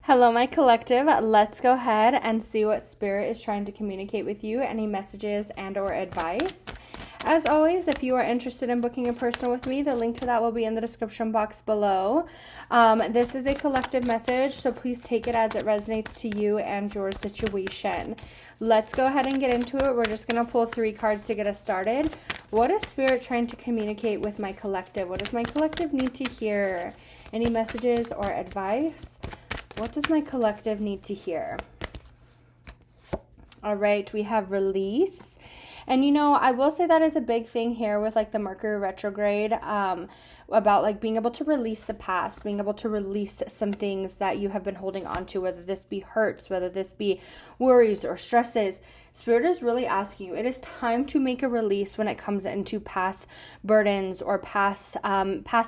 Hello, my collective. Let's go ahead and see what Spirit is trying to communicate with you, any messages and or advice. As always, if you are interested in booking a personal with me, the link to that will be in the description box below. This is a collective message, so please take it as it resonates to you and your situation. Let's go ahead and get into it. We're just going to pull 3 cards to get us started. What is Spirit trying to communicate with my collective? What does my collective need to hear? Any messages or advice? What does my collective need to hear? All right, we have release. And I will say that is a big thing here with like the Mercury retrograde, about like being able to release the past, being able to release some things that you have been holding on to, whether this be hurts, whether this be worries or stresses. Spirit is really asking you, it is time to make a release when it comes into past burdens or past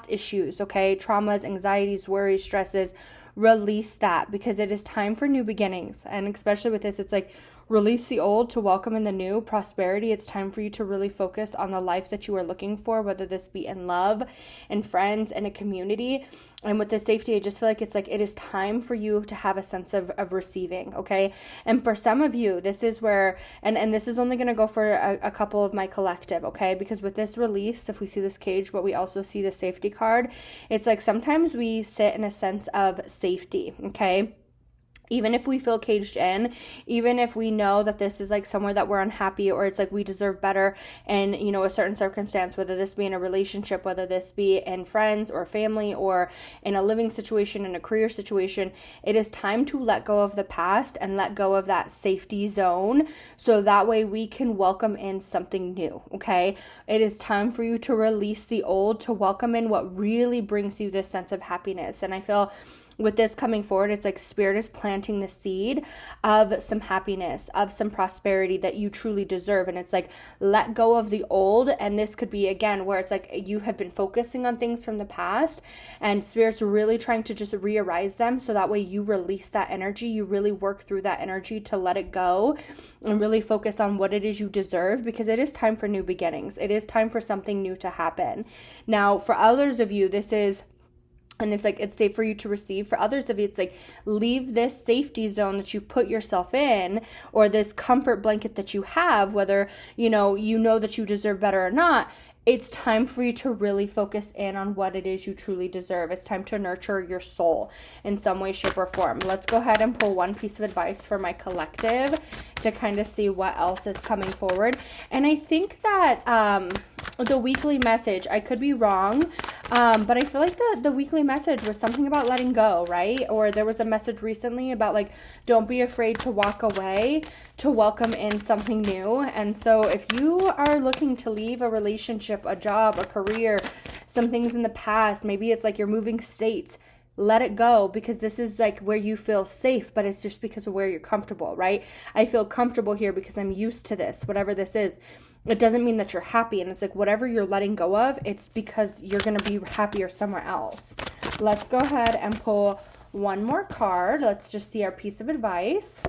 issues, okay? Traumas, anxieties, worries, stresses. Release that, because it is time for new beginnings. And especially with this, it's like release the old to welcome in the new prosperity. It's time for you to really focus on the life that you are looking for, whether this be in love, in friends, in a community. And with the safety, I just feel like it is time for you to have a sense of receiving, okay? And for some of you, this is where, and this is only going to go for a couple of my collective, okay? Because with this release, if we see this cage, but we also see the safety card, it's like sometimes we sit in a sense of safety, okay? Even if we feel caged in, even if we know that this is like somewhere that we're unhappy, or it's like we deserve better in, a certain circumstance, whether this be in a relationship, whether this be in friends or family, or in a living situation, in a career situation, it is time to let go of the past and let go of that safety zone. So that way we can welcome in something new, okay? It is time for you to release the old, to welcome in what really brings you this sense of happiness. And I feel with this coming forward, it's like Spirit is planting the seed of some happiness, of some prosperity that you truly deserve. And it's like, let go of the old. And this could be, again, where it's like you have been focusing on things from the past, and Spirit's really trying to just re-arise them. So that way you release that energy. You really work through that energy to let it go and really focus on what it is you deserve, because it is time for new beginnings. It is time for something new to happen. Now, for others of you, this is, and it's like, it's safe for you to receive. For others of you, it's like, leave this safety zone that you've put yourself in, or this comfort blanket that you have, whether, you know that you deserve better or not. It's time for you to really focus in on what it is you truly deserve. It's time to nurture your soul in some way, shape, or form. Let's go ahead and pull one piece of advice for my collective to kind of see what else is coming forward. And I think that the weekly message, I could be wrong, but I feel like the weekly message was something about letting go, right? Or there was a message recently about like, don't be afraid to walk away, to welcome in something new. And so if you are looking to leave a relationship, a job, a career, some things in the past, maybe it's like you're moving states, let it go, because this is like where you feel safe, but it's just because of where you're comfortable, right? I feel comfortable here because I'm used to this, whatever this is. It doesn't mean that you're happy. And it's like, whatever you're letting go of, it's because you're going to be happier somewhere else. Let's go ahead and pull one more card. Let's just see our piece of advice.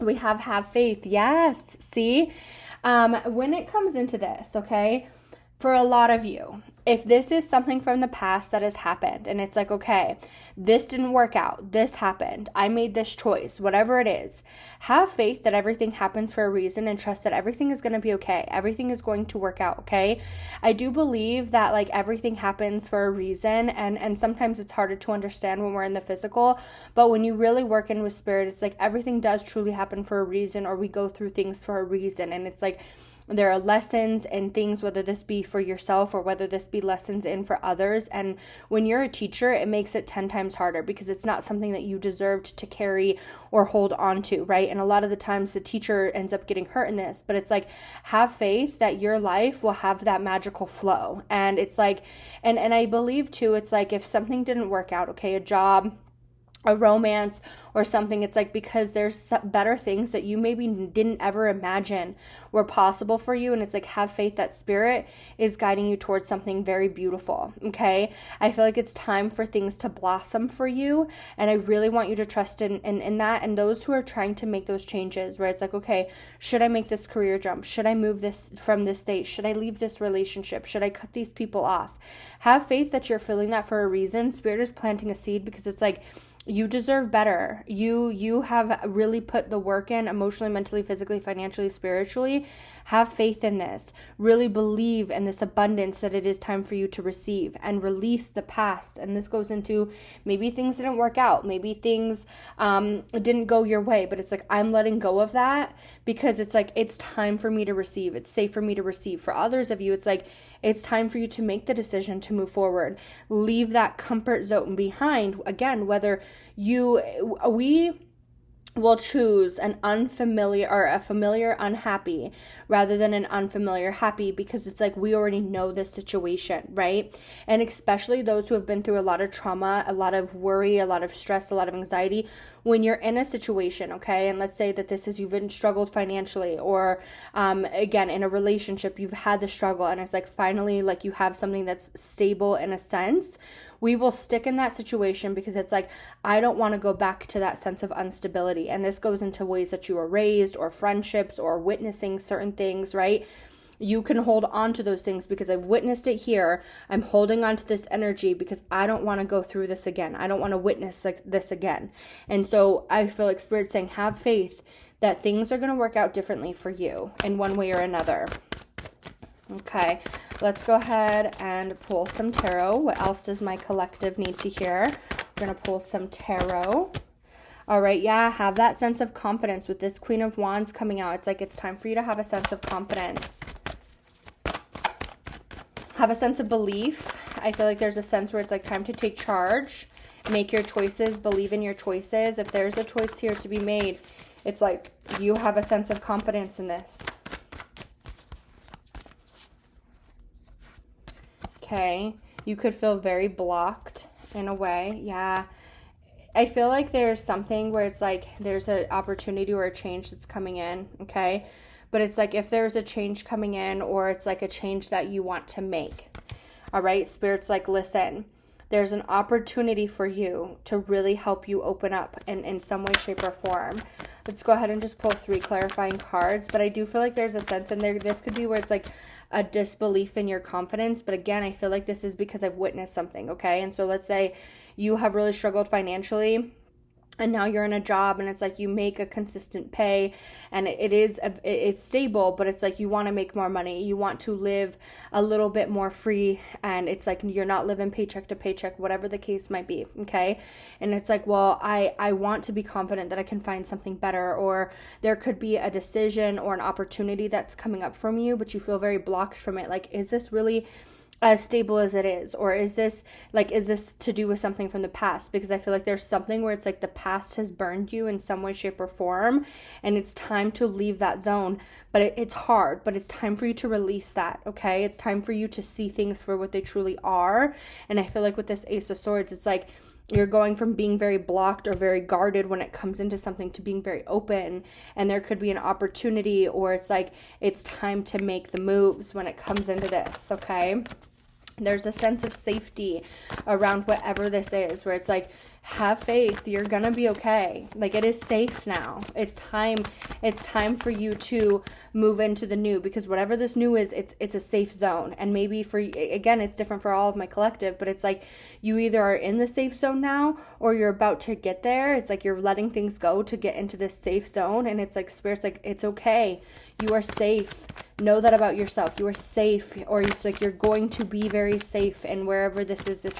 We have faith. Yes. See, when it comes into this, okay, for a lot of you, if this is something from the past that has happened, and it's like, okay, this didn't work out, this happened, I made this choice, whatever it is, have faith that everything happens for a reason, and trust that everything is going to be okay. Everything is going to work out, okay? I do believe that like everything happens for a reason, and sometimes it's harder to understand when we're in the physical, but when you really work in with Spirit, it's like everything does truly happen for a reason, or we go through things for a reason. And it's like, there are lessons and things, whether this be for yourself or whether this be lessons in for others. And when you're a teacher, it makes it 10 times harder, because it's not something that you deserved to carry or hold on to, right? And a lot of the times the teacher ends up getting hurt in this, but it's like, have faith that your life will have that magical flow. And it's like, and I believe too, it's like if something didn't work out, okay, a job, a romance or something, it's like because there's better things that you maybe didn't ever imagine were possible for you. And it's like, have faith that Spirit is guiding you towards something very beautiful. Okay. I feel like it's time for things to blossom for you. And I really want you to trust in that. And those who are trying to make those changes where it's like, okay, should I make this career jump? Should I move this from this state? Should I leave this relationship? Should I cut these people off? Have faith that you're feeling that for a reason. Spirit is planting a seed, because it's like, You deserve better. You have really put the work in emotionally, mentally, physically, financially, spiritually. Have faith in this. Really believe in this abundance that it is time for you to receive, and release the past. And this goes into maybe things didn't work out. Maybe things didn't go your way, but it's like, I'm letting go of that because it's like, it's time for me to receive. It's safe for me to receive. For others of you, it's like, it's time for you to make the decision to move forward. Leave that comfort zone behind. Again, whether we will choose an unfamiliar or a familiar unhappy rather than an unfamiliar happy, because it's like, we already know this situation, right? And especially those who have been through a lot of trauma, a lot of worry, a lot of stress, a lot of anxiety, when you're in a situation, okay, and let's say that this is, you've been struggled financially, or again, in a relationship, you've had the struggle, and it's like, finally, like, you have something that's stable in a sense. We will stick in that situation because it's like, I don't want to go back to that sense of instability. And this goes into ways that you were raised, or friendships, or witnessing certain things, right? You can hold on to those things because I've witnessed it here. I'm holding on to this energy because I don't want to go through this again. I don't want to witness like this again. And so I feel like Spirit's saying, have faith that things are going to work out differently for you in one way or another. Okay, let's go ahead and pull some tarot. What else does my collective need to hear? We're going to pull some tarot. All right, yeah, have that sense of confidence with this Queen of Wands coming out. It's like, it's time for you to have a sense of confidence. Have a sense of belief. I feel like there's a sense where it's like, time to take charge, make your choices, believe in your choices. If there's a choice here to be made, it's like, you have a sense of confidence in this. Okay, you could feel very blocked in a way. Yeah, I feel like there's something where it's like, there's an opportunity or a change that's coming in, okay? But it's like, if there's a change coming in, or it's like a change that you want to make, all right? Spirit's like, listen, there's an opportunity for you to really help you open up in some way, shape, or form. Let's go ahead and just pull 3 clarifying cards. But I do feel like there's a sense in there, this could be where it's like a disbelief in your confidence. But again, I feel like this is because I've witnessed something, okay? And so let's say you have really struggled financially, and now you're in a job, and it's like, you make a consistent pay, and it's stable, but it's like, you want to make more money. You want to live a little bit more free, and it's like, you're not living paycheck to paycheck, whatever the case might be, okay? And it's like, well, I want to be confident that I can find something better, or there could be a decision or an opportunity that's coming up from you, but you feel very blocked from it. Like, is this really as stable as it is, or is this to do with something from the past? Because I feel like there's something where it's like, the past has burned you in some way, shape, or form, and it's time to leave that zone. But it's hard, but it's time for you to release that, okay? It's time for you to see things for what they truly are. And I feel like with this Ace of Swords, it's like, you're going from being very blocked or very guarded when it comes into something to being very open, and there could be an opportunity, or it's like, it's time to make the moves when it comes into this, okay? There's a sense of safety around whatever this is, where it's like, have faith, you're gonna be okay. Like, it is safe now. It's time for you to move into the new, because whatever this new is, it's a safe zone. And maybe for, again, it's different for all of my collective, but it's like, you either are in the safe zone now, or you're about to get there. It's like, you're letting things go to get into this safe zone, and it's like, Spirit's like, it's okay. You are safe. Know that about yourself. You are safe, or it's like, you're going to be very safe in wherever this is that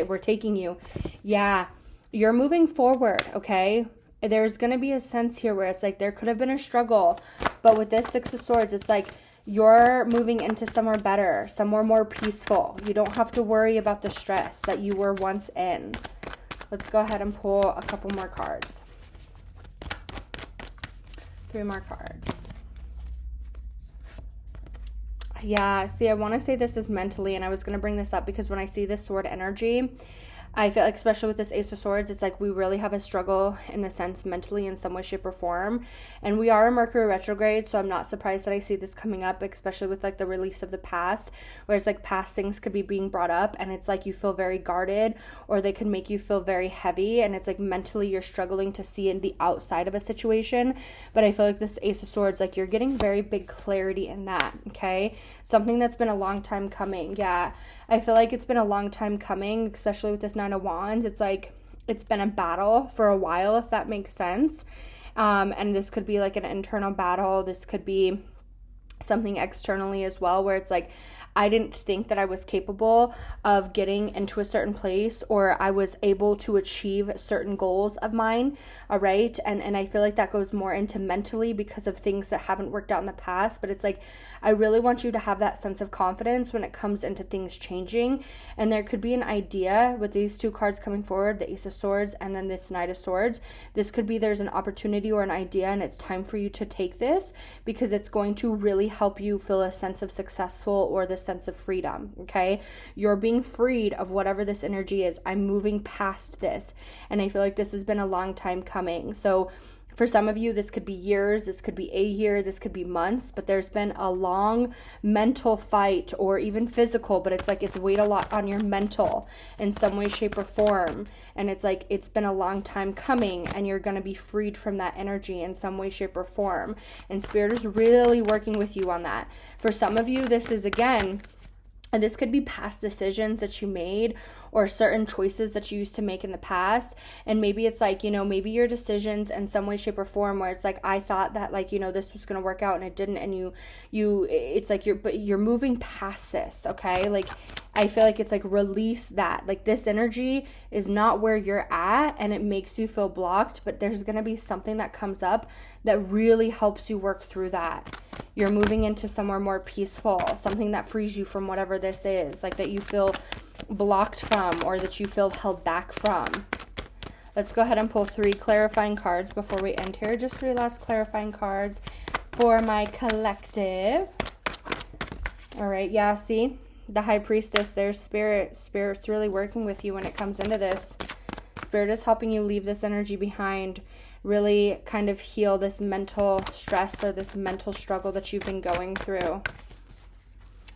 we're taking you. Yeah, you're moving forward, okay? There's going to be a sense here where it's like, there could have been a struggle, but with this 6 of Swords, it's like, you're moving into somewhere better, somewhere more peaceful. You don't have to worry about the stress that you were once in. Let's go ahead and pull a couple more cards. 3 more cards. Yeah, see, I want to say this is mentally, and I was going to bring this up because when I see this sword energy, I feel like, especially with this Ace of Swords, it's like, we really have a struggle in the sense mentally in some way, shape, or form. And we are a Mercury retrograde, so I'm not surprised that I see this coming up, especially with like the release of the past, where it's like, past things could be being brought up, and it's like, you feel very guarded, or they can make you feel very heavy, and it's like, mentally you're struggling to see in the outside of a situation. But I feel like this Ace of Swords, like, you're getting very big clarity in that, okay? Something that's been a long time coming. Yeah, I feel like it's been a long time coming, especially with this 9 of Wands. It's like, it's been a battle for a while, if that makes sense. And this could be like an internal battle. This could be something externally as well, where it's like, I didn't think that I was capable of getting into a certain place, or I was able to achieve certain goals of mine, all right? And I feel like that goes more into mentally because of things that haven't worked out in the past, but it's like, I really want you to have that sense of confidence when it comes into things changing. And there could be an idea with these two cards coming forward, the Ace of Swords and then this Knight of Swords. This could be there's an opportunity or an idea, and it's time for you to take this because it's going to really help you feel a sense of successful or the sense of freedom, okay? You're being freed of whatever this energy is. I'm moving past this. And I feel like this has been a long time coming. So for some of you, this could be years, this could be a year, this could be months, but there's been a long mental fight, or even physical, but it's like it's weighed a lot on your mental in some way, shape, or form. And it's like it's been a long time coming, and you're going to be freed from that energy in some way, shape, or form. And Spirit is really working with you on that. For some of you, this is, again, and this could be past decisions that you made or certain choices that you used to make in the past. And maybe it's like, maybe your decisions in some way, shape, or form where it's like, I thought that like, this was going to work out and it didn't. And it's like you're moving past this. Okay. Like, I feel like it's like release that. Like, this energy is not where you're at and it makes you feel blocked, but there's going to be something that comes up that really helps you work through that. You're moving into somewhere more peaceful, something that frees you from whatever this is, like that you feel blocked from or that you feel held back from. Let's go ahead and pull 3 clarifying cards before we end here. Just 3 last clarifying cards for my collective. All right, yeah, see? The High Priestess, there's Spirit. Spirit's really working with you when it comes into this. Spirit is helping you leave this energy behind, really kind of heal this mental stress or this mental struggle that you've been going through.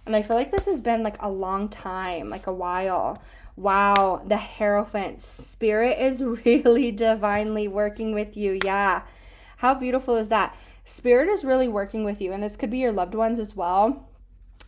And I feel like this has been like a long time, like a while. Wow, the Hierophant. Spirit is really divinely working with you. Yeah. How beautiful is that? Spirit is really working with you, and this could be your loved ones as well.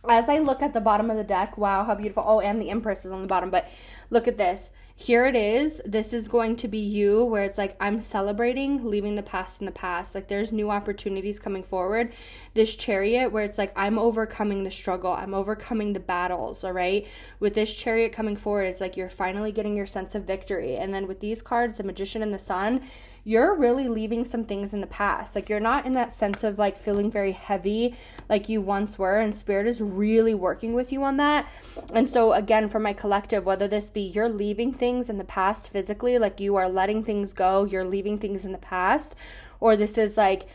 As I look at the bottom of the deck, wow, how beautiful. Oh, and the Empress is on the bottom, but look at this. Here it is. This is going to be you, where it's like, I'm celebrating leaving the past in the past. Like, there's new opportunities coming forward. This Chariot, where it's like, I'm overcoming the struggle. I'm overcoming the battles, all right? With this Chariot coming forward, it's like you're finally getting your sense of victory. And then with these cards, the Magician and the Sun, you're really leaving some things in the past. Like, you're not in that sense of like feeling very heavy like you once were, and Spirit is really working with you on that. And so again, for my collective, whether this be you're leaving things in the past physically, like you are letting things go, you're leaving things in the past, or this is like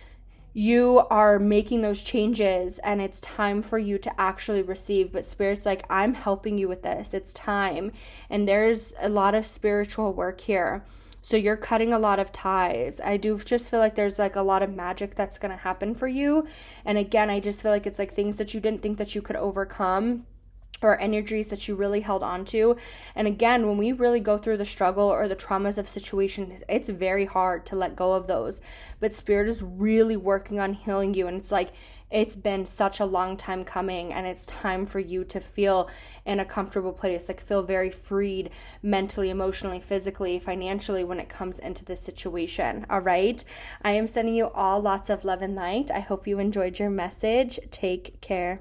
you are making those changes and it's time for you to actually receive. But Spirit's like, I'm helping you with this. It's time. And there's a lot of spiritual work here. So you're cutting a lot of ties. I do just feel like there's like a lot of magic that's going to happen for you. And again, I just feel like it's like things that you didn't think that you could overcome, or energies that you really held on to. And again, when we really go through the struggle or the traumas of situations, it's very hard to let go of those. But Spirit is really working on healing you. And it's like, it's been such a long time coming, and it's time for you to feel in a comfortable place, like feel very freed mentally, emotionally, physically, financially when it comes into this situation. All right. I am sending you all lots of love and light. I hope you enjoyed your message. Take care.